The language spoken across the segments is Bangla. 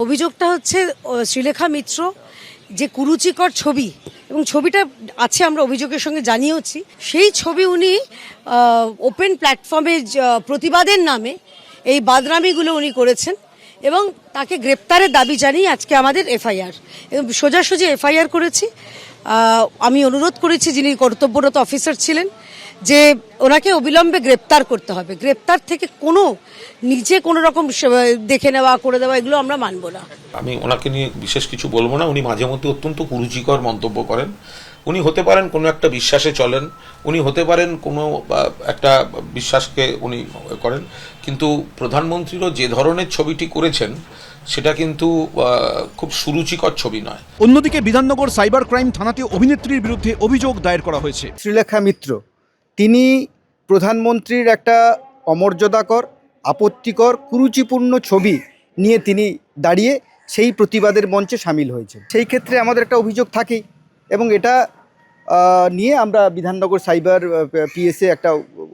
অভিযোগটা হচ্ছে শ্রীলেখা মিত্র যে কুরুচিকর ছবি এবং ছবিটা আছে, আমরা অভিযোগের সঙ্গে জানিয়েওছি। সেই ছবি উনি ওপেন প্ল্যাটফর্মে প্রতিবাদের নামে এই বাদনামিগুলো উনি করেছেন এবং তাকে গ্রেপ্তারের দাবি জানিয়ে আজকে আমাদের এফআইআর এবং সোজাসুজি এফআইআর করেছি। আমি অনুরোধ করেছি যিনি কর্তব্যরত অফিসার ছিলেন যে ওনাকে অবিলম্বে গ্রেপ্তার করতে হবে। গ্রেপ্তার থেকে নিজে কোনো রকম দেখে নেওয়া করে দেওয়া এগুলো আমরা মানব না। আমি ওনাকে নিয়ে বিশেষ কিছু বলবো না। উনি মাঝে মধ্যে অত্যন্ত কুরুচিকর মন্তব্য করেন। উনি হতে পারেন কোনো একটা বিশ্বাসে চলেন, উনি হতে পারেন কোনো একটা বিশ্বাসকে উনি করেন, কিন্তু প্রধানমন্ত্রীরও যে ধরনের ছবিটি করেছেন সেটা কিন্তু খুব সুরুচিকর ছবি নয়। অন্যদিকে বিধাননগর সাইবার ক্রাইম থানাতে অভিনেত্রীর বিরুদ্ধে অভিযোগ দায়ের করা হয়েছে। শ্রীলেখা মিত্র তিনি প্রধানমন্ত্রীর একটা অমর্যাদাকর, আপত্তিকর, কুরুচিপূর্ণ ছবি নিয়ে তিনি দাঁড়িয়ে সেই প্রতিবাদের মঞ্চে সামিল হয়েছে। সেই ক্ষেত্রে আমাদের একটা অভিযোগ থাকেই এবং এটা নিয়ে আমরা বিধাননগর সাইবার পিএসে একটা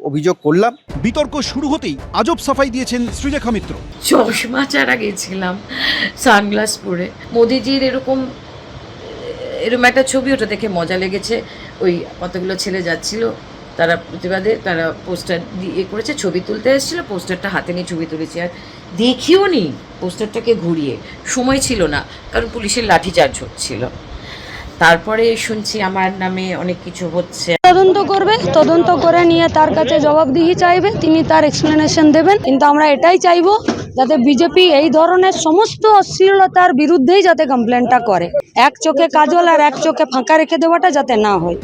অভিযোগ করলাম। বিতর্ক শুরু হতেই আজব সাফাই দিয়েছেন শ্রীলেখা মিত্র। চশমা ছাড়া গেছিলাম সানগ্লাস পরে, মোদিজির এরকম একটা ছবি, ওটা দেখে মজা লেগেছে। ওই কতগুলো ছেলে যাচ্ছিল, তারা প্রতিবাদে তারা পোস্টার দিয়ে করেছে, ছবি তুলতে এসেছিলো, পোস্টারটা হাতে নিয়ে ছবি তুলেছি। আর দেখিও নি পোস্টারটাকে ঘুরিয়ে, সময় ছিল না কারণ পুলিশের লাঠিচার্জ হচ্ছিল। তারপরে শুনছি আমার নামে অনেক কিছু হচ্ছে। তদন্ত করবে, তদন্ত করে নিয়ে তার কাছে জবাবদিহি চাইবে, তিনি তার এক্সপ্লেনেশন দেবেন। কিন্তু আমরা এটাই চাইবো যাতে বিজেপি এই ধরনের সমস্ত অশ্লীলতার বিরুদ্ধেই যাতে কমপ্লেনটা করে। এক চোখে কাজল আর এক চোখে ফাঁকা রেখে দেওয়াটা যাতে না হয়।